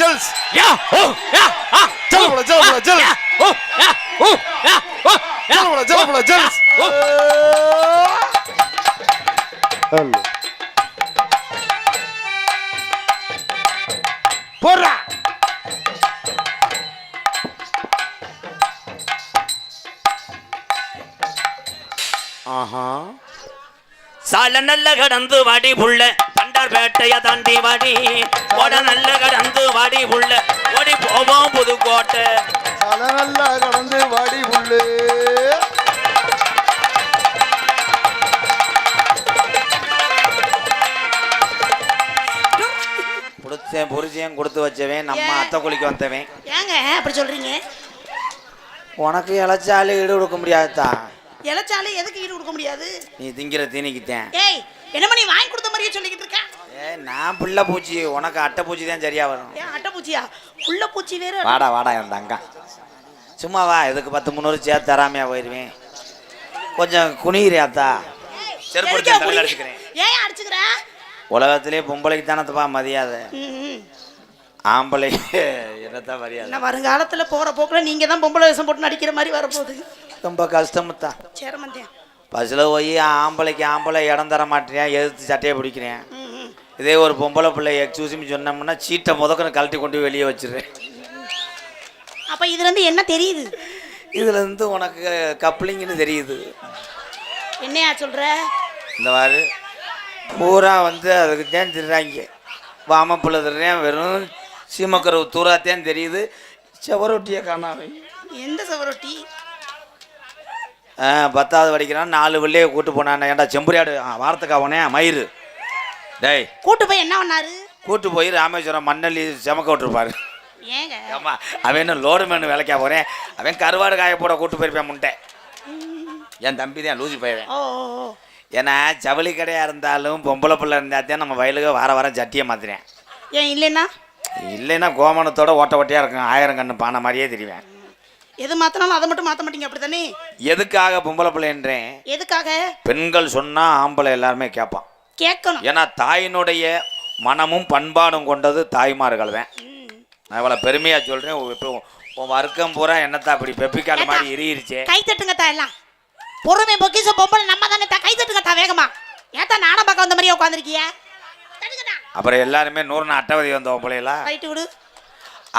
Gels யா ஓ யா ஆ gels gels ஓ யா ஓ யா ஓ gels hello போறா ஆஹா சால நல்ல கடந்து வாடி புள்ள பண்டார்பேட்டைய தாண்டி வாடி ஓட நல்ல கடந்து வாடி புள்ள ஓடி போவோம் புதுக்கோட்டை சால நல்ல கடந்து வாடி புள்ளு கொடுத்தேன் புரிஜையும் கொடுத்து வச்சவன் நம்ம அத்தை குளிக்க வந்தவன். ஏங்க அப்படி சொல்றீங்க? உனக்கு இழைச்சாலும் ஈடு கொடுக்க முடியாதுதான். இழைச்சாலே எதுக்கு ஈடு கொடுக்க முடியாது? நீ திங்கிற தீனிக்குத்தேன். ஏய் என்னமா நீ வாங்கி கொடுத்த மாதிரியே சொல்லிக்கிட்டு இருக்க? நான் புள்ள பூச்சி, உனக்கு அட்டை பூச்சி தான் சரியா வரும். ஏன் அட்டை பூச்சியா? புள்ள பூச்சி வேற. வாடா வாடா என் தங்கா, சும்மா வா. எதுக்கு 10-300 சேர்த்து தராமையா போயிடுவேன். கொஞ்சம் குனிகிறியாத்தா? செருப்படுத்தி தலையில் அடிச்சுக்கிறேன். ஏன் அடிச்சுக்கிற? உலகத்திலே பொம்பளைக்கு தானப்பா மரியாதை, ஆம்பளை என்னத்தான் மரியாதை. நான் வருங்காலத்தில் போகிற போக்கில் நீங்கள் தான் பொம்பளை வேஷம் போட்டு நடிக்கிற மாதிரி வரப்போகுது. ரொம்ப கஷ்டமுத்தான். சேரமந்தேன் பஸ்ஸில் போய் ஆம்பளைக்கு ஆம்பளை இடம் தர மாட்டேன், எதிர்த்து சட்டையை பிடிக்கிறேன். இதே ஒரு பொம்பளை பிள்ளை எக்ஸ்கூசின்னு சொன்னோம்னா சீட்டை முதக்கன்னு கழட்டி கொண்டு போய் வெளியே வச்சிடுறேன். அப்போ இதுலேருந்து என்ன தெரியுது? இதுலேருந்து உனக்கு கப்ளிங்னு தெரியுது. என்னையா சொல்கிற? இந்த மாதிரி பூரா வந்து அதுக்கு தான் திடுறாங்க. வாமப்புள்ள திடுறேன், வெறும் சீமக்கரவு தூராத்தேன் தெரியுது. செவரொட்டியை காணாவை. எந்த செவரொட்டி? 10வது படிக்கிறான், 4 பிள்ளையை கூட்டு போனான். ஏன்டா செம்புரியாடு வாரத்துக்கா போனே மயிறு. டேய் கூட்டு போய் என்ன பண்ணாரு? கூட்டு போய் ராமேஸ்வரம் மண்ணள்ளி செமக்க விட்டுருப்பாரு. ஏங்க ஆமாம், அவன் என்ன லோடு மேனு வேலைக்கா போகிறேன், அவன் கருவாடு காய போட கூட்டு போயிருப்பேன் முட்டை. என் தம்பி தான் லூசி போயிடுவேன். ஏன்னா ஜவுளி கடையாக இருந்தாலும் பொம்பளை பிள்ளை இருந்தாத்தான் நம்ம வயலுக்கு வாரம் சட்டியை மாற்றினேன். ஏன் இல்லைன்னா? இல்லைன்னா கோமணத்தோட ஓட்ட ஓட்டையாக இருக்கும், 1000 கண்ணு பானை மாதிரியே தெரிவேன். எது மாற்றினாலும் அதை மட்டும் மாற்ற மாட்டீங்க, அப்படி தானே? எதுக்காக பொம்பளை பிள்ளைன்றேன்? எதுக்காக? பெண்கள் சொன்னால் ஆம்பளை எல்லாருமே கேட்பான், கேட்கணும். ஏன்னா தாயினுடைய மனமும் பண்பாடும் கொண்டது தாய்மார்கள் தான். நான் இவ்வளோ பெருமையாக சொல்கிறேன். இப்போ உன் வர்க்கம் பூரா என்னத்தான் அப்படி பெப்பிக்கால் மாதிரி எரியிருச்சே. கை தட்டுங்கத்தா எல்லாம். பொறுமை பொக்கிச பொம்பளை நம்ம தானே. கை தட்டுங்கத்தா வேகமா. ஏத்தா நானும் பக்கம் வந்த மாதிரியே உட்காந்துருக்கிய. அப்புறம் எல்லாருமே 100 அட்டவதி வந்த பொம்பளைலாம் ரைட்டு விடு.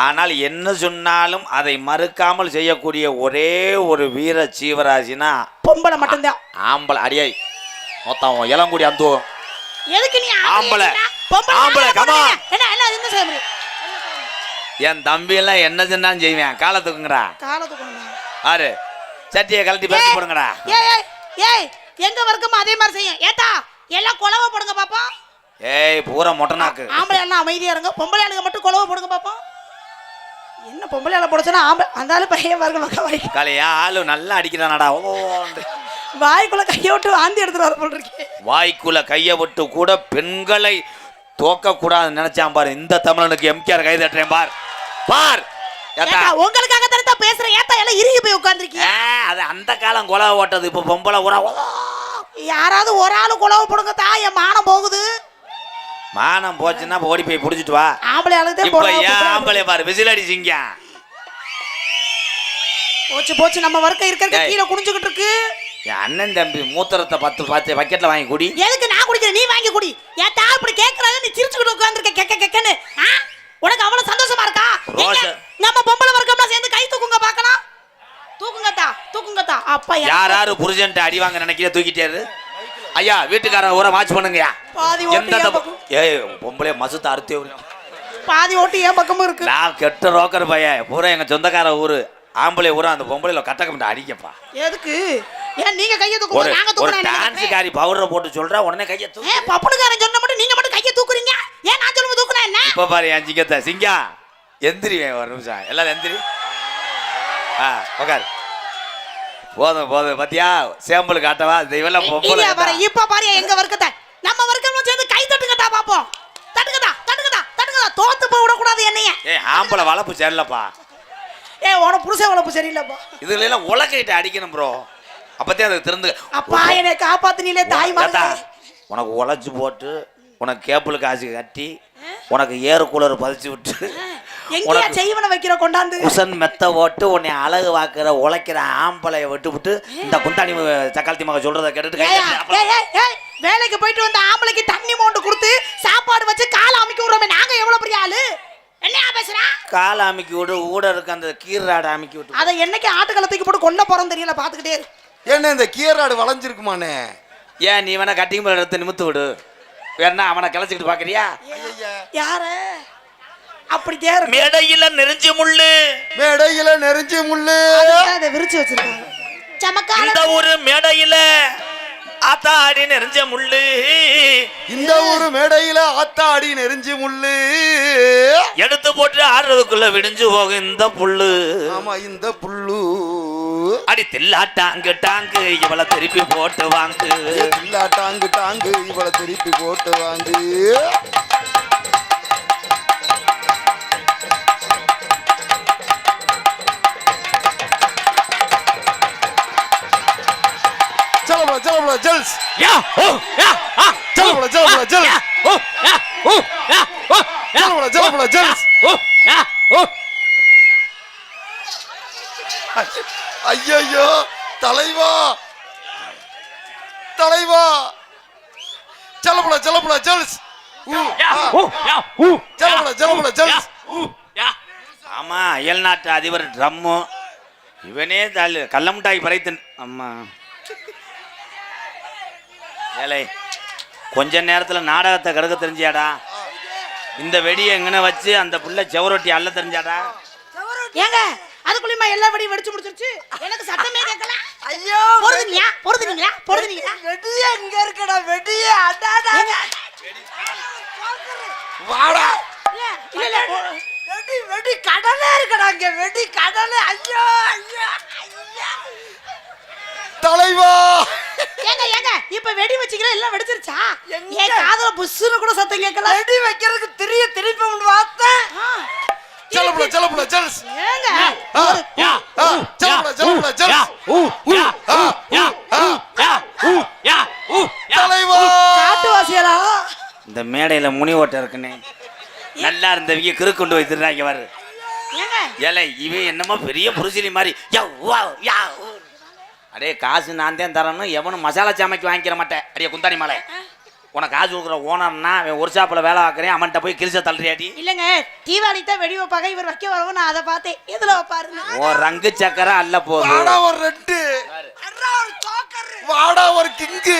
ஆனால் என்ன சொன்னாலும் அதை மறுக்காமல் செய்யக்கூடிய ஒரே ஒரு வீர சீவராசினா பொம்பளை மட்டும்தான். ஆம்பளை. அடியை மொத்தம் இளங்குடி அந்த எதுக்கு நீ ஆம்பளை ஆம்பளை கமா என்ன என்ன என்ன செய்ய முடியும்? என் தம்பி எல்லாம் என்ன சொன்னாலும் செய்வேன். காலத்துக்குங்கடா, காலத்துக்கு ஆறு சட்டியை கழட்டி பேசி போடுங்கடா. ஏய் ஏய் எங்க வர்க்கமா அதே மாதிரி செய்யும். ஏத்தா எல்லாம் கொலவை போடுங்க பாப்போம். ஏய் பூரா மொட்டனாக்கு. ஆம்பளை எல்லாம் அமைதியா இருங்க, பொம்பளை ஆளுங்க மட்டும் கொலவை போடுங்க பாப்போம். என்ன பொம்பளை ஆளை போடுச்சனா ஆம்பளை அந்தாலும் பையன் பாருங்க மக்கா வாய். காலையா ஆளு நல்லா அடிக்கிறானடா. வாய்க்குள்ள கையை விட்டு வாந்தி எடுத்துட்டு வர போட்டுருக்கேன். வாய்க்குள்ள கையை விட்டு கூட பெண்களை தோக்க கூடாதுன்னு நினைச்சான் பாரு. இந்த தமிழனுக்கு எம்கேஆர் கை தட்டுறேன் பார் பார். உங்களுக்காக தானே பேசுறேன். ஏத்தா எல்லாம் இறுகி போய் உட்கார்ந்திருக்கீங்க. அது அந்த காலம் கொலவை ஓட்டது. இப்ப பொம்பளை ஊரா யாராவது ஒரு ஆளு கொலவை போடுங்க தா. என் மானம் போகுது. மானம் போச்சுன்னா ஓடி போய் புடிச்சிட்டு வா. ஆம்பளை ஆளுக்கு இப்ப ஏன் ஆம்பளை பாரு விசில் அடிச்சிங்க. போச்சு போச்சு நம்ம வர்க்கம் இருக்க கீழே குனிஞ்சுக்கிட்டு இருக்கு. என் அண்ணன் தம்பி மூத்திரத்தை 10 பக்கெட்ல வாங்கி குடி. எதுக்கு நான் குடிக்கிறேன், நீ வாங்கி குடி. ஏத்தா இப்படி கேக்குறாங்க, நீ சிரிச்சுக்கிட்டு உட்கார்ந்திருக்க கெக்க கெக்கன்னு. உனக்கு அவ்வளவு சந்தோஷமா இருக்கா? நம்ம பொம்பளை வர்க்கம்லாம் சேர்ந்து கை தூக்குங்க பார்க்கலாம். தூக்குங்கத்தா தூக்குங்கத்தா. அப்பா யாராரு புருஷன்ட்ட அடி வாங்க நினைக்கிற தூக்கிட்டாரு. ஐயா வீட்டுக்காரன் ஊரை வாட்ச் பண்ணுங்கயா. பாதி ஓட்டு ஏய் பொம்பளைய மசுத்த அறுத்தே பாதி ஓட்டு ஏன் பக்கமும் இருக்கு. நான் கெட்ட ரோக்கர் பையன் பூரா எங்க சொந்தக்கார ஊரு. ஆம்பளை ஊரா அந்த பொம்பளையில கட்டக்க அடிக்கப்பா. எதுக்கு? ஏன் நீங்க கையை தூக்குங்க, நாங்க தூக்குறோம். டான்ஸ்காரி பவுடரை போட்டு சொல்றா உடனே கையை தூக்கு. ஏ பப்புனுகாரன் சொன்ன மட்டும் நீங்க மட்டும் கையை தூக்குறீங்க. ஏன் நான் சொல்லும்போது தூக்குனா என்ன? இப்ப பாரு என் சிங்கத்தை சிங்கா எந்திரிவேன். ஒரு நிமிஷம் எல்லாரும் எந்திரி. உட்காரு. போதும் போதும் பத்தியா சேம்பிள் காட்டவா? இதெல்லாம் பொம்பளை. இப்ப பாரு எங்க வர்க்கத்தை நம்ம வர்க்கம் சேர்ந்து கை தட்டுங்கத்தா பாப்போம். தட்டுங்கதா தட்டுங்கதா தட்டுங்கதா. தோத்து போய் விட கூடாது என்னைய. ஏய் ஆம்பளை வளப்பு சரியில்லப்பா. ஏய் உன புருஷன் வளப்பு சரியில்லப்பா. இதுல எல்லாம் உலகிட்ட அடிக்கணும் ப்ரோ. அப்பத்தே அது திருந்து. அப்பா என்னை காப்பாத்துனீங்களே தாய் மாதிரி. உனக்கு உழைச்சு போட்டு உனக்கு கேபிள் காசு கட்டி உனக்கு ஏர் கூலர் பதிச்சு விட்டு எங்கயா உனக்கு செய்வன வைக்கிற கொண்டாந்து குசன் மெத்த ஓட்டு உன்னை அழகு வாக்குற உழைக்கிற ஆம்பளைய விட்டு விட்டு இந்த குந்தாணி சக்காலத்தி மக சொல்றத கேட்டுட்டு கை ஏய், தட்டி ஏய், ஏய், ஏய், வேலைக்கு போயிட்டு வந்த ஆம்பளைக்கு தண்ணி மோண்டு கொடுத்து சாப்பாடு வச்சு காலை அமைக்க விடுறோமே நாங்க எவ்வளவு பெரிய ஆளு என்னையா பேசுறா காலை அமுக்கி விடு ஊட இருக்க அந்த கீராடை அமுக்கி விட்டு அதை என்னைக்கு ஆட்டுக்களத்துக்கு போட்டு கொல்ல போறோம் தெரியல பாத்துக்கிட்டே இரு. என்ன இந்த கீராடு வளைஞ்சிருக்குமானே? ஏன் நீ வேணா கட்டிங் மேல எடுத்து நிமித்து விடு வேணா அவனை கிளச்சிக்கிட்டு பாக்குறியா யாரு அப்படி தேர் மேடையில நெறிஞ்சு முள்ளு மேடையில நெறிஞ்சு முள்ளு அதை விரிச்சு வச்சிருக்காங்க சமக்கால இந்த ஒரு மேடையில ஆத்தாடி நெறிஞ்ச முள்ளு இந்த ஒரு மேடையில ஆத்தாடி நெறிஞ்சு முள்ளு எடுத்து போட்டு ஆடுறதுக்குள்ள விடிஞ்சு போகும் இந்த புல்லு ஆமா இந்த புல்லு அடி தில்லா டாங்கு டாங்கு இவளை திருப்பி போட்டு வாங்கு இல்லா டாங்கு டாங்கு இவளை திருப்பி போட்டு வாங்கு चलो जल्स யா ஓ யா ஆ चलो जल्स யா ஓ யா ஓ யா ஓ चलो जल्स ஓ யா ஓ ஐயோ தலைவா தலைவா चलो जल्स யா ஓ யா ஓ चलो जल्स யா ஆமா அயல்நாட்டு அதிபர் ட்ரம்மு இவனே கள்ளமுட்டாய் பறைத்தன் அம்மா ஏலே கொஞ்ச நேரத்துல நாடகத்தை கடுக்க தெரிஞ்சியாடா இந்த வெடியை எங்கன வச்சு அந்த புள்ள செவரொட்டி அள்ள தெரிஞ்சாடா ஏங்க அதுக்குள்ளேயுமா எல்லா வெடியும் வெடிச்சு முடிச்சிருச்சு எனக்கு சத்தமே கேட்கல ஐயோ பொறுதுனீங்களா வெடியே இங்க இருக்கடா வெடியே அடாடா வாடா இல்ல வெடி வெடி கடலே இருக்கடா இங்க வெடி கடலே ஐயோ ஐயோ ஐயோ தலைவா ஏங்க இப்ப வெடி வச்சிக்கிற எல்லாம் வெடிச்சிருச்சா ஏன் காதுல புஷ்னு கூட சத்தம் கேட்கல வெடி வைக்கிறதுக்கு திருப்பி பார்த்தேன் चलो जल्स ஏங்க யா चलो जल्स ஓ யா யா யா யா தலைவா காட்டுவாசியலா இந்த மேடையில முனி ஓட்ட இருக்குனே நல்லா இருந்தவங்க கிறு கொண்டு வைத்துறாங்க பாரு ஏங்க ஏலே இவன் என்னமோ பெரிய புருஷினி மாதிரி யா வா யா அடே காசு நான் தான் தரணும் எவனும் மசாலா சாமைக்கு வாங்கிக்கிற மாட்டேன் அடியே குந்தாணி மாலை உனக்கு காசு கொடுக்குற ஓனர்னா அவன் ஒரு ஷாப்பில் வேலை பார்க்குறேன் அவன்கிட்ட போய் கிழிச்ச தள்ளுறியாடி இல்லங்க தீபாவளி தான் வெடி வைப்பாங்க இவர் வைக்க வரவும் நான் அதை பார்த்தேன் எதுல வைப்பாருன்னு ஓ ரங்கு சக்கரை அல்ல போகுது வாடா ஒரு ரெட்டு அடா ஒரு சோக்கர் வாடா ஒரு கிங்கு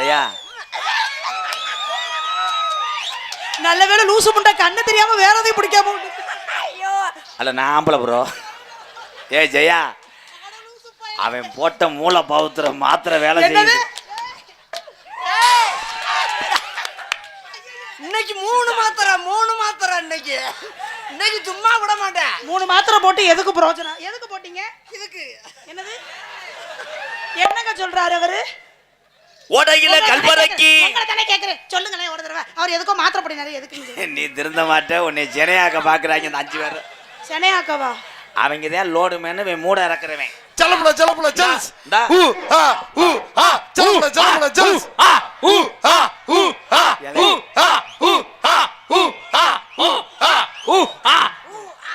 ஐயா நல்ல வேளை லூசு முண்டை கண்ணு தெரியாம வேற எதையும் பிடிக்காம விட்டு. ஐயோ அல்ல நான் ஆம்பளை ப்ரோ ஏ ஜெயா அவன் போட்ட மூளை பவுத்துற மாத்திரை வேலை என்னது? செய்யுது இன்னைக்கு மூணு மாத்திரை இன்னைக்கு சும்மா விட மாட்டேன் 3 மாத்திரை போட்டு எதுக்கு பிரயோஜனம் எதுக்கு போட்டீங்க இதுக்கு என்னது என்னங்க சொல்றாரு அவரு ஓடையில கல்பரைக்கு உங்களை தானே கேக்குறேன் சொல்லுங்களேன் ஒரு தடவை அவர் எதுக்கோ மாத்திரை போடினாரு எதுக்கு நீ திருந்த மாட்ட உன்னை ஜெனையாக்க பாக்குறாங்க இந்த 5 பேர் சென்னையாக்கவா அவங்க தான் லோடு மேனு இவன் மூட இறக்குறவன் चलो जल्स Da. चलो जल्स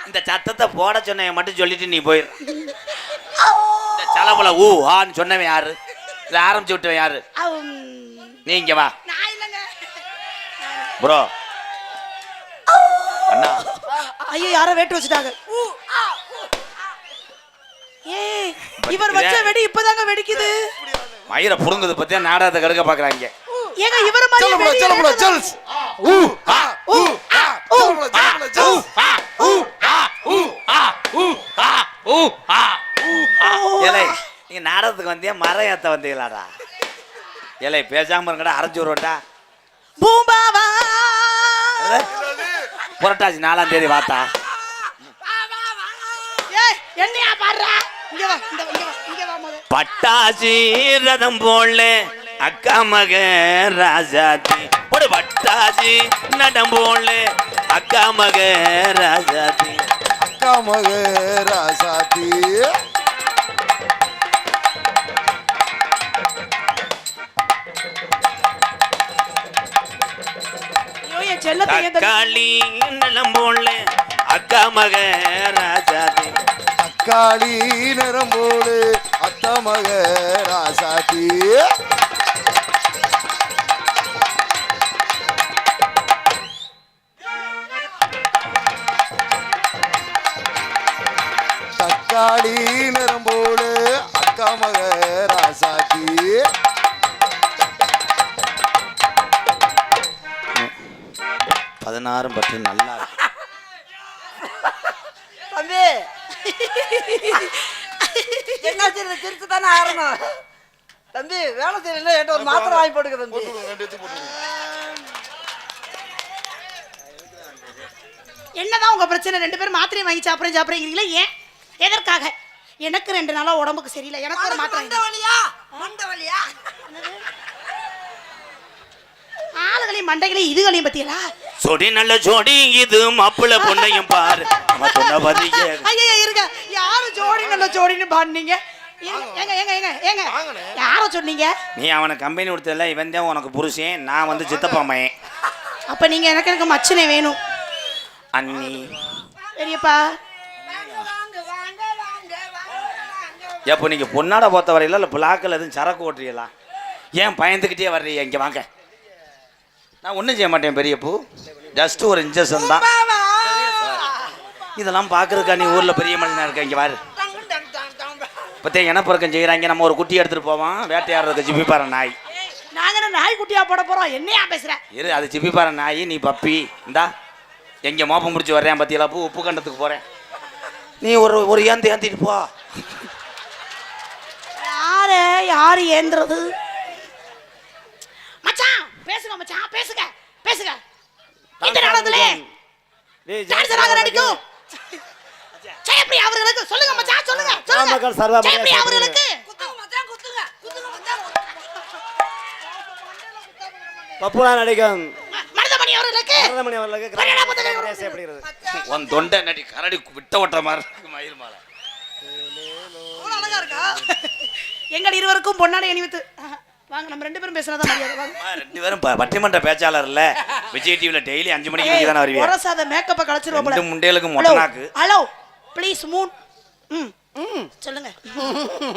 இந்த சத்தத்தை போட சொன்னவன் மட்டும் சொல்லிட்டு நீ போயிரு இந்த சலபல ஆன்னு சொன்னவன் யாரு இதை ஆரம்பிச்சு விட்டவன் யாரு நீ இங்க வா நான் இல்லைங்க ப்ரோ அண்ணா ஐயோ யாரோ வேட்டு வச்சுட்டாங்க ஏய் இவர் வச்ச வெடி இப்பதாங்க வெடிக்குது மயிரை புடுங்குது பத்தியா நாடகத்தை கடுக்க பாக்குறாங்க ஏங்க இவர மாதிரி வெடி चलो जल्स ஏலே நீங்க நாடகத்துக்கு வந்தியா மரம் ஏத்த வந்தீங்களாடா ஏலே பேசாம இருக்கடா அரைஞ்சு வருவட்டா பூம்பாவா புரட்டாசி 4ஆம் தேதி வாத்தா ஏய் என்னையா பாடுறா இங்க வா இங்க வா மொத பட்டாசி ரதம் போல அக்கா மக ராஜாத்தி ஒரு பட்டாசி நடம் போல அக்கா மக ராஜாத்தி அக்கா மக ராசாத்தி ஐயோ என் செல்லத்தை ஏன் தள்ளி- தக்காளி நிலம் போல அக்கா மக ராஜாதி தக்காளி நிறம் போடு அத்த மக ராசாத்தி தக்காளி நிறம் போடு அக்கா மக ராசாத்தி 16 பட்டு நல்லா இருக்கு. தம்பி என்ன செய்யறது சிரிச்சு தானே ஆறணும் தம்பி வேலை செய்யல என்கிட்ட ஒரு மாத்திரை வாங்கி போட்டுக்க தம்பி என்னதான் உங்க பிரச்சனை? 2 பேரும் மாத்திரை வாங்கி சாப்பிடுறீங்களா? ஏன்? எதற்காக? எனக்கு 2 நாளா உடம்புக்கு சரியில்லை, எனக்கு ஒரு மாத்திரை மண்டை வலியா மண்டை வலியா ஆளுகளையும் மண்டைகளையும் இதுகளையும் பத்தியலா? சொடி நல்ல ஜோடி இது மாப்பிள்ள பொண்ணையும் பாரு நம்ம சொன்ன பதிய ஐயா இருங்க, யாரு ஜோடி நல்ல ஜோடின்னு பாடுனீங்க? ஏங்க ஏங்க ஏங்க ஏங்க யார சொன்னீங்க? நீ அவனை கம்பெனி கொடுத்ததில்ல, இவன் தான் உனக்கு புருஷன், நான் வந்து சித்தப்பா மயன். அப்ப நீங்க எனக்கு மச்சனே வேணும். அண்ணி பெரியப்பா எப்போ நீங்க பொன்னாட போத்த வரையில இல்லை பிளாக்கில் எதுவும் சரக்கு ஓட்டுறீங்களா? ஏன் பயந்துக்கிட்டே வர்றீங்க? இங்கே வாங்க, நான் ஒன்றும் செய்ய மாட்டேன் பெரியப்பூ, ஜஸ்ட் ஒரு இன்ஜெக்ஷன் தான். இதெல்லாம் பார்க்கறதுக்கா நீ ஊரில் பெரிய மனுஷனா இருக்க? இங்கே வாரு, பத்தே இனப்பெருக்கம் செய்கிறாங்க, நம்ம ஒரு குட்டி எடுத்துகிட்டு போவோம் வேட்டையாடுறதுக்கு. ஜிப்பிப்பாற நாய், நாங்க நாய் குட்டியா போட போறோம். என்னையா பேசுற? இரு, அது ஜிப்பிப்பாற நாய், நீ பப்பி. இந்தா எங்கே மோப்பம் முடிச்சு வர்றேன் பத்தியலா பூ, உப்பு கண்டத்துக்கு போகிறேன், நீ ஒரு ஏந்திட்டு போ. யாரு ஏந்துறது? மச்சான் பேசுங்க, மச்சான் பேசுங்க பேசுங்க. இந்த நாடகத்திலே சான்சராக நடிக்கும் ஜெயப்பிரியா அவர்களுக்கு சொல்லுங்க மச்சான், சொல்லுங்க சொல்லுங்க. ஜெயப்பிரியா அவர்களுக்கு குத்துங்க மச்சான் குத்துங்க குத்துங்க மச்சான் பப்புலா நடிகம் மருதமணி அவர்களுக்கு மருதமணி அவர்களுக்கு கன்னட புத்தகம் கிராம செய்யப்படுகிறது. உன் தொண்டை நடி கரடி விட்ட ஓட்டுற மாதிரி இருக்கு மயில் மாலை. அழகா இருக்கா எங்கள் இருவருக்கும் பொன்னாடை அணிவித்து வாங்க, நம்ம 2 பேரும் பேசுறதா மரியாதை. வாங்க 2 பேரும் பட்டிமன்ற பேச்சாளர் இல்ல, விஜய் டிவில டெய்லி 5 மணிக்கு தானே வருவீங்க. ஒரசாத மேக்கப்ப கலச்சிருவா போல. 2 முண்டைகளுக்கு மொட்டனாக்கு. ஹலோ ப்ளீஸ் மூன். சொல்லுங்க,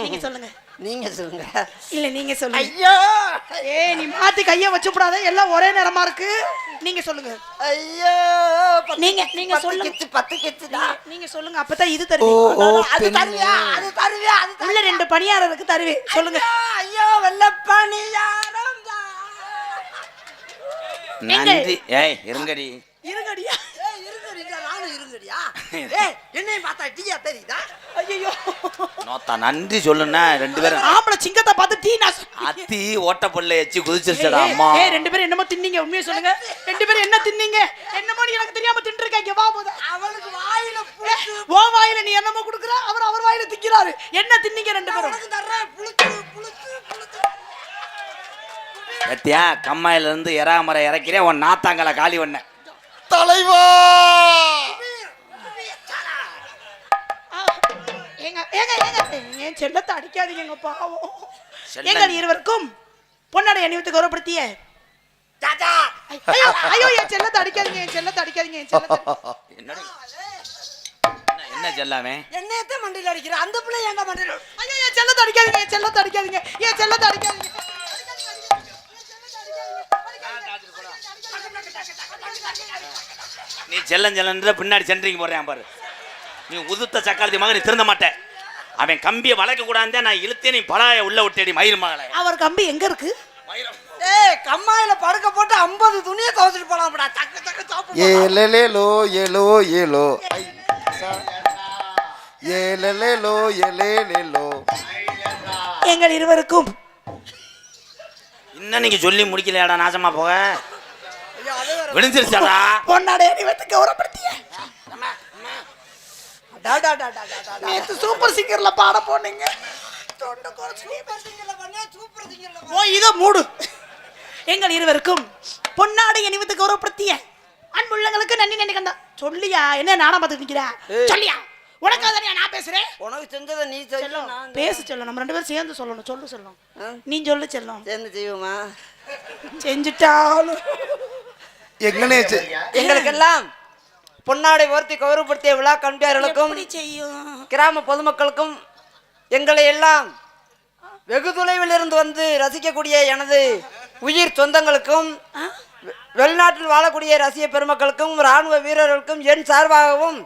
நீங்க சொல்லுங்க. நீங்க சொல்லுங்க. இல்ல நீங்க சொல்லுங்க. ஐயோ ஏய் நீ மாத்தி கைய வச்சு விடாத, எல்லாம் ஒரே நேரமா இருக்கு. நீங்க சொல்லுங்க. ஐயோ நீங்க சொல்லுங்க. 10 கிச்சு நீங்க சொல்லுங்க, அப்பதான் இது தருவீங்க. அது தருவியா அது தருவியா அது உள்ள 2 பணியாரருக்கு தருவே. சொல்லுங்க. ஐயோ வெள்ளப்பணியாரம் நன்றி. ஏய் இருங்கடி, இருங்கடியா. ஏய் இருங்கடியா, நானும் இருங்கடியா. ஏய் என்னைய பார்த்தா டீயா தெரியுதா? ஐயோ நோத்தா நன்றி சொல்லுன்னா 2 பேரும் ஆம்பளை சிங்கத்தை பார்த்து டீ நான் அத்தி ஓட்டப்பல்ல எச்சி குதிச்சிருச்சடா அம்மா. ஏய் 2 பேரும் என்னமோ தின்னீங்க, உண்மையை சொல்லுங்க. 2 பேரும் என்ன தின்னீங்க? என்னமோ எனக்கு தெரியாம தின்றுருக்கீங்க. வா போத அவளுக்கு வாயில புடிச்சு ஓ வாயில நீ என்னமோ குடுக்குற, அவர் வாயில திக்கிறாரு. என்ன தின்னீங்க 2 பேரும்? உனக்கு தர்றேன் புடிச்சு புடிச்சு புடிச்சு. பத்தியா கம்மாயில இருந்து எறாமரை இறக்கிறேன், உன் நாத்தாங்கல காலி பண்ண தலைவா ஏங்க ஏங்க ஏங்க என் செல்லத்தை அடிக்காதீங்க பாவம். செல்லம். எங்கள் இருவருக்கும் பொன்னாடை அணிவித்து கௌரவப்படுத்திய தாத்தா ஐயோ ஐயோ என் செல்லத்தை அடிக்காதீங்க, என் செல்லத்தை அடிக்காதீங்க, என் செல்லத்தை. என்னடி என்ன செல்லாமே? என்னையத்த மண்டையில அடிக்கிற அந்த பிள்ளை ஏன்டா மண்டையில? ஐயோ என் செல்லத்தை அடிக்காதீங்க, என் செல்லத்தை அடிக்காதீங்க, என் செல்லத்தை அடிக்காதீங்க. நீ செல்லன்ற பின்னாடி சென்ட்ரிங் போடுறேன் பாரு, நீ உதுத்த சக்காலத்தி மகன், நீ திருந்த மாட்டேன். அவன் கம்பியை வளைக்க கூடாது, நான் இழுத்தே நீ பலாய உள்ள விட்டேடி மயிர் மகளை. அவர் கம்பி எங்க இருக்கு? ஏய் கம்மாயில படுக்க போட்டு 50 துணியை துவைச்சிட்டு போலாம்டா. தக்க தக்க சாப்பிடு. ஏலேலேலோ ஏலோ ஏலோ ஏலேலேலோ ஏலேலேலோ. எங்கள் இருவருக்கும் இன்னும் நீங்க சொல்லி முடிக்கலையாடா, நாசமா போக ஐயோ அது வேற. விழுந்துருச்சாடா. பொன்னாடை அணிவித்து கௌரவப்படுத்திய டா டா டா டா டா. நேத்து சூப்பர் சிங்கர்ல பாட போனீங்க. தொண்டை குறைச்சு சூப்பர் சிங்கர்ல பண்ண சூப்பர் சிங்கர்ல பண்ண. ஓ இத மூடு. எங்கள் இருவருக்கும் பொன்னாடை அணிவித்து கௌரவப்படுத்திய அன்புள்ளங்களுக்கு நன்றி நன்றி கண்டா. சொல்லியா என்ன நாடகம் பார்த்துட்டு நிக்கிற? சொல்லியா உனக்காக தானே நான் பேசுறேன். உனக்கு செஞ்சதை நீ செய்ய நான் பேசு செல்லம், நம்ம 2 பேரும் சேர்ந்து சொல்லணும். சொல்லு செல்லம், நீ சொல்லு செல்லம். சேர்ந்து செய்வோமா? செஞ்சுட்டாலும் எங்கனே எங்களுக்கெல்லாம் பொன்னாடை ஓர்த்தி கௌரவப்படுத்திய விழா கம்பியார்களுக்கும் எப்படி செய்யும் கிராம பொதுமக்களுக்கும் எங்களை எல்லாம் வெகு தொலைவில் இருந்து வந்து ரசிக்கக்கூடிய எனது உயிர் சொந்தங்களுக்கும் வெளிநாட்டில் வாழக்கூடிய ரசிக பெருமக்களுக்கும் இராணுவ வீரர்களுக்கும் என் சார்பாகவும்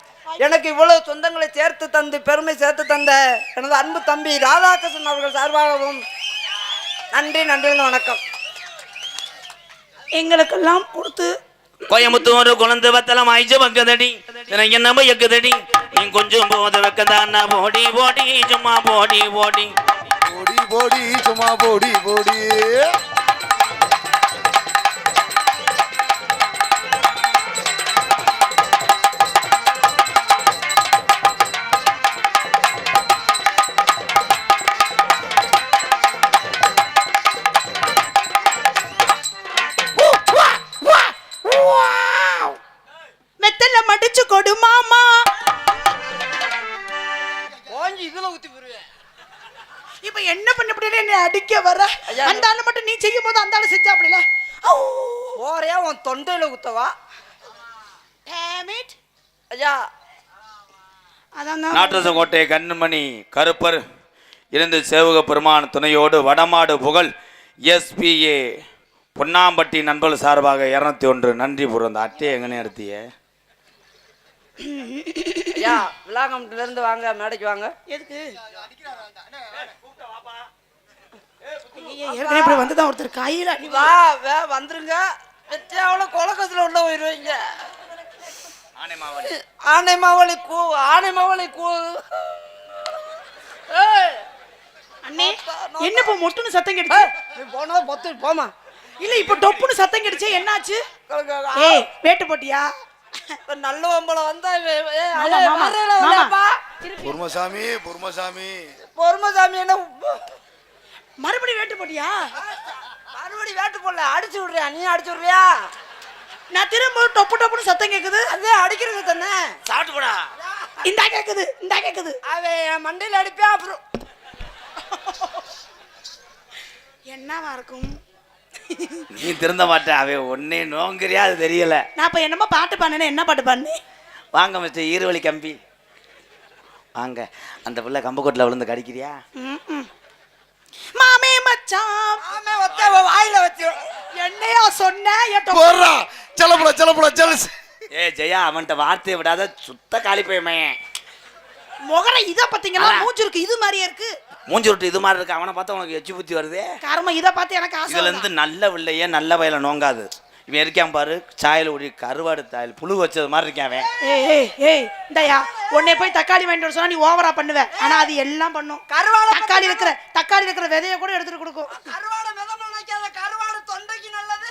எனக்கு இவ்வளவு சொந்தங்களை சேர்த்து தந்து பெருமை சேர்த்து தந்த எனது அன்பு தம்பி ராதாகிருஷ்ணன் அவர்கள் சார்பாகவும் நன்றி நன்றி வணக்கம். எங்களுக்கெல்லாம் கொடுத்து கோயம்புத்தூர் குழந்தை வத்தலம் ஆயிச்சு வைக்கதடி என்ன வைக்கதடி நீ கொஞ்சம் போத வைக்கதானா போடி போடி சும்மா போடி போடி போடி போடி சும்மா போடி போடி மெத்தல மடிச்சு கொடு மாமா. இதுல ஊத்தி போடுவேன். இப்ப என்ன பண்ண முடியல என்ன அடிக்க வர அந்த ஆளு மட்டும் நீ செய்யும் போது அந்த ஆளு செஞ்சா அப்படில போறியா உன் தொண்டையில ஊத்தவா? Damn it. ஐயா அதான் நாட்டரச கோட்டை கண்மணி கருப்பர் இருந்து சேவக பெருமான் துணையோடு வடமாடு புகழ் SPA பொன்னாம்பட்டி நண்பர்கள் சார்பாக 201 நன்றி புரிந்த அட்டையை எங்கன்னு எடுத்திய ஐயா விளாங்கம்ல இருந்து வாங்க மேடைக்கு வாங்க. எதுக்கு ஏற்கனவே இப்படி வந்துதான் ஒருத்தர் கையில அடி வா வந்துருங்க. வெச்சாவள கொலக்கத்துல உள்ள போயிருவீங்க. ஆனை மாவளி கூ ஏய் அண்ணே என்ன இப்ப மொட்டுன்னு சத்தம் கேட்டுச்சு? நீ போனா பொத்து போமா. இல்ல இப்ப டொப்புன்னு சத்தம் கேட்டுச்சு என்னாச்சு? ஏய் வேட்டு போட்டியா? நல்ல ஒம்பளை வந்தா பொறுமசாமி பொறுமசாமி பொறுமசாமி என்ன மறுபடியும் வேட்டு போட்டியா? மறுபடியும் வேட்டு போடல அடிச்சு விடுறியா? நீ அடிச்சு விடுறியா? நான் திரும்ப டொப்பு டொப்புன்னு சத்தம் கேக்குது. அதே அடிக்கிறது தானே. சாப்பிட்டு போடா. இந்தா கேக்குது. அவன் என் மண்டையில அடிப்பேன். அப்புறம் என்னவா இருக்கும்? நீ திருந்த மாட்ட அவன் ஒன்னே நோங்கிறியா அது தெரியல. நான் இப்ப என்னமோ பாட்டு பாடுனேன். என்ன பாட்டு பாடுனே? வாங்க மிஸ்டர் ஈரவழி கம்பி வாங்க. அந்த பிள்ளை கம்பக்கோட்டில் விழுந்து கடிக்கிறியா? மாமே மச்சான் ஆமே ஒத்த வாயில வச்சு என்னையா சொன்ன? போறா செல்லப்புல ஜெல்ஸ். ஜெயா அவன்கிட்ட வார்த்தையை விடாத சுத்த காலி போயமையன். முகரை இத பாத்தீங்களா? மூஞ்சி இருக்கு இது மாதிரியே இருக்கு. மூஞ்சி விட்டு இது மாதிரி இருக்கு. அவனை பார்த்தா உனக்கு எச்சி புத்தி வருது. கர்ம இத பார்த்து எனக்கு ஆசை. இதுல இருந்து நல்ல வில்லையே நல்ல வயல நோங்காது. இவன் இருக்கான் பாரு சாயல் ஊடி கருவாடு தாயல் புழு வச்சது மாதிரி இருக்கான் அவன். ஏய் இந்தயா உன்னை போய் தக்காளி வாங்கிட்டு வர சொன்னா நீ ஓவரா பண்ணுவ. ஆனா அது எல்லாம் பண்ணும். தக்காளி இருக்கிற விதைய கூட எடுத்துட்டு கொடுக்கும். கருவாடு மிதமா நினைக்காத. கருவாடு தொண்டைக்கு நல்லது.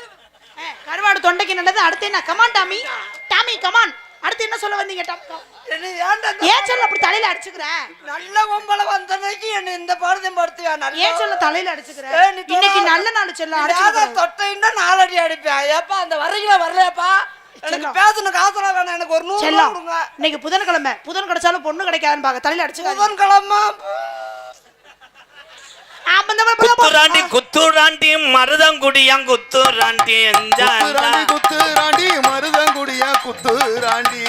கருவாடு தொண்டைக்கு நல்லது. அடுத்து என்ன? Come on Tommy come on. அடுத்து என்ன சொல்ல வந்தீங்க? ஏன் சொல்ல அப்படி தலையில அடிச்சுக்கிற? நல்ல பொம்பளை வந்தனைக்கு என்ன இந்த பாடத்தையும் படுத்தியா? ஏன் சொல்ல தலையில அடிச்சுக்கிற? இன்னைக்கு நல்ல நாள் சொல்ல அடிச்சுக்கிற. தொட்டைன்னா 4 அடி அடிப்பேன். ஏப்பா அந்த வரீங்களா வரலையாப்பா? எனக்கு பேசணும் காசுல வேணாம். எனக்கு ஒரு 100 ரூபாய் கொடுங்க. இன்னைக்கு புதன்கிழமை. புதன் கிடைச்சாலும் பொண்ணு கிடைக்காதுன்னு பாக்க தலையில அடிச்சுக்கிற. புதன்கிழமை குத்துராண்டி மருதங்குடியாங் குத்துராண்டி குத்துராண்டி மருதங்குடியா குத்துராண்டி.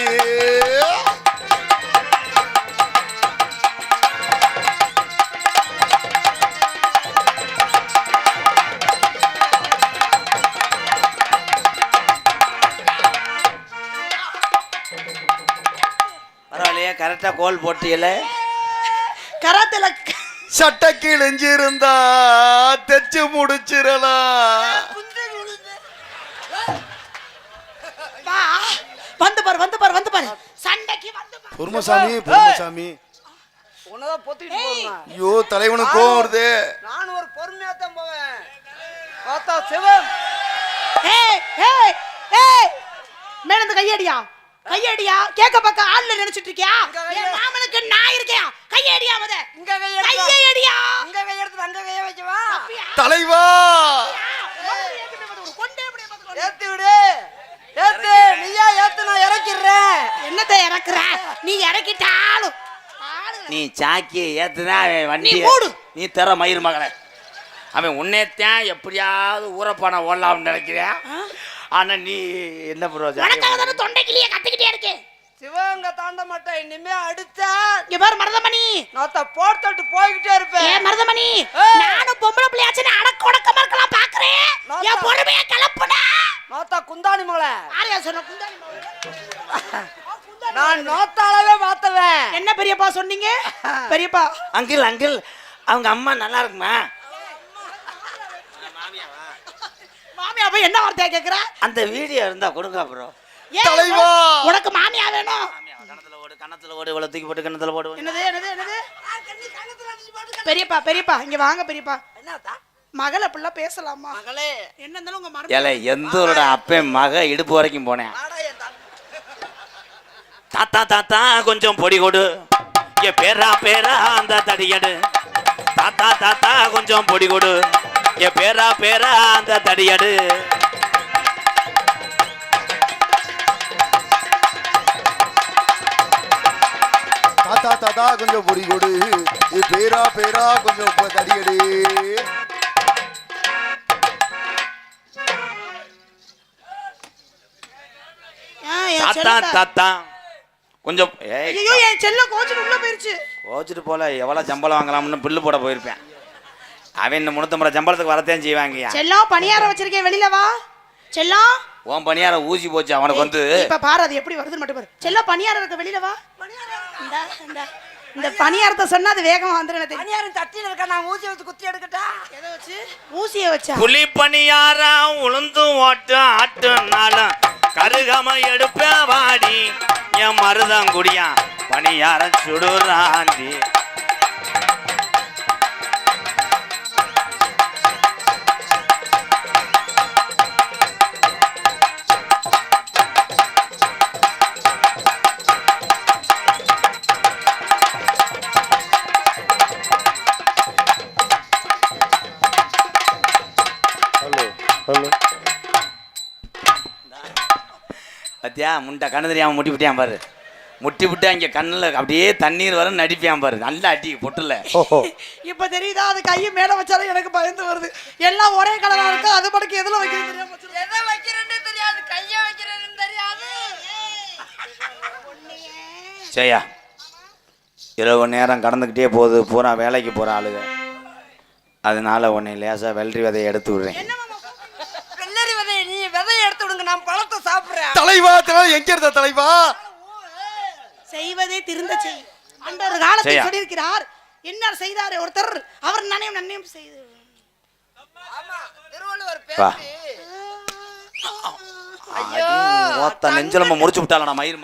பரவாயில்லையே கரெக்டா கோல் போட்டியல. கராத்தேல சட்ட கிழிஞ்சிருந்தா தெச்சு முடிச்சிடலாம். வந்து பாரு சண்டைக்கு வந்து பாரு. பொறுமசாமி உனதான் பொத்திட்டு போறேன். ஐயோ தலைவனுக்கு கோவம் வருது. நான் ஒரு பொறுமையா தான் போவேன். பார்த்தா சிவம் ஏய் மேல இந்த கையடியா கேக்க பக்க ஆள்ல நினைச்சிட்டு இருக்கியா? என் மாமனுக்கு நான் இருக்கேன். கையடியா மத. இங்க கையடியா. இங்க கை எடுத்து அங்க கைய வைக்கவா? தலைவா கொண்டே அப்படியே பாத்துக்கோ. ஏத்தி விடு. ஏத்து நீயா ஏத்து நான் இறக்கிடுறேன். என்னத்தை இறக்குற? நீ இறக்கிட்டாலும் நீ சாக்கியை ஏத்துதான் அவன் வண்டி. நீ மூடு. நீ தர மயிர் மகளே அவன் உன்னைத்தான் எப்படியாவது ஊரப்பான ஓடலாம்னு நினைக்கிறேன். ஆனா நீ என்ன ப்ரோ உனக்காக தானே தொண்டைக்கிளியே கத்திக்கிட்டே இருக்கேன். சிவகங்கை தாண்ட மாட்டேன் இனிமே அடுத்த இங்க பாரு மருதமணி, நாத்த போட்டு போய்கிட்டே இருப்பேன். ஏ மருதமணி, நானும் பொம்பளை பிள்ளையாச்சுன்னு அடக்க உடக்கமா இருக்கலாம் பாக்குறேன். என் பொறுமையை கிளப்புனா நாத்தா குந்தாணி மகளை யாரையா சொன்ன குந்தாணி மகளே? நான் நோத்தாலவே பார்த்தவன். என்ன பெரியப்பா சொன்னீங்க? பெரியப்பா அங்கிள் அங்கிள் அவங்க அம்மா நல்லா இருக்குமா? மாமியா போய் என்ன வார்த்தையா கேக்குற? அந்த வீடியோ இருந்தா கொடுங்க ப்ரோ. ஏன் தலைவா. உனக்கு மாமியா வேணும்? கணத்துல ஓடு இவ்வளவு தூக்கி போட்டு கணத்துல போடு. என்னது என்னது என்னது? பெரியப்பா பெரியப்பா இங்க வாங்க பெரியப்பா. என்னத்தா மகளை பிள்ளை பேசலாமா? மகளே என்ன இருந்தாலும் உங்க ஏல எந்த ஊரோட அப்பே மக இடுப்பு வரைக்கும் போனேன். தாத்தா தாத்தா கொஞ்சம் பொடி கொடு, ஏ பேரா பேரா அந்த தடியடு. தாத்தா தாத்தா கொஞ்சம் பொடி கொடு, ஏ பேரா பேரா அந்த தடியடு. தாத்தா தாத்தா கொஞ்சம் பொடி கொடு, இது பேரா பேரா கொஞ்சம் தடியடு. தாத்தா தாத்தா கொஞ்சம் ஐயோ என் செல்லம் கோச்சிட்டு உள்ள போயிருச்சு. கோச்சிட்டு போல எவ்வளவு சம்பளம் வாங்கலாம்னு பில்லு போட போயிருப்பேன். அவன் இந்த 350 சம்பளத்துக்கு வரத்தையும் செய்வாங்கயா. செல்லம் பணியாரம் வச்சிருக்கேன், வெளியில வா. செல்லம் உன் பணியாரம் ஊசி போச்சு அவனுக்கு வந்து. இப்ப பாரு அது எப்படி வருதுன்னு மட்டும் பாரு. செல்லம் பணியாரம் இருக்கு, வெளியில வா. இந்தா, இந்தா. இந்த பணியாரத்தை சொன்னா அது வேகமா வந்துரும் எனக்கு தெரியும். பணியாரம் தட்டில இருக்கா, நான் ஊசி வச்சு குத்தி எடுக்கட்டா? எதை வச்சு? ஊசியை வச்சா? புலி பணியாரம் உளுந்து ஓட்டு ஆட்டுனாலும் கருகம எடுப்ப வாடி, என் மருதங்குடியா பணியாரம் சுடுறாண்டி. பத்தியா முண்டை கண்ணு தெரியாம முட்டி விட்டியான் பாரு. முட்டி விட்டு அங்க கண்ணுல அப்படியே தண்ணீர் வர நடிப்பியான் பாரு. நல்லா அடி பொட்டுல. இப்ப தெரியுதா? அது கையை மேல வச்சாலும் எனக்கு பயந்து வருது. எல்லாம் ஒரே கலரா இருக்கு, அது படக்கு எதுல வைக்கிறது தெரியாம வச்சிருக்கேன். எதை வைக்கிறேன்னு தெரியாது, கைய வைக்கிறேன்னு தெரியாது. சரியா இரவு நேரம் கடந்துக்கிட்டே போகுது, பூரா வேலைக்கு போற ஆளுங்க. அதனால உன்னை லேசா வெள்ளரி விதையை எடுத்து விடுறேன். வெள்ளரி விதை, நீ விதையை எடுத்து விடுங்க, நான் பழத்தை சாப்பிடுறேன். தலைவா தலைவா எங்க இருந்த தலைவா? செய்வதே திருந்த செய் என்ற ஒரு காலத்தை செய்யா. சொல்லியிருக்கிறார். என்ன செய்தாரே ஒருத்தர், அவர் நனையும் நன்னியும் செய்து. ஆமா, திருவள்ளுவர் வா. பேசி நெஞ்சலம்ப முடிச்சு விட்டால நான் மயிர்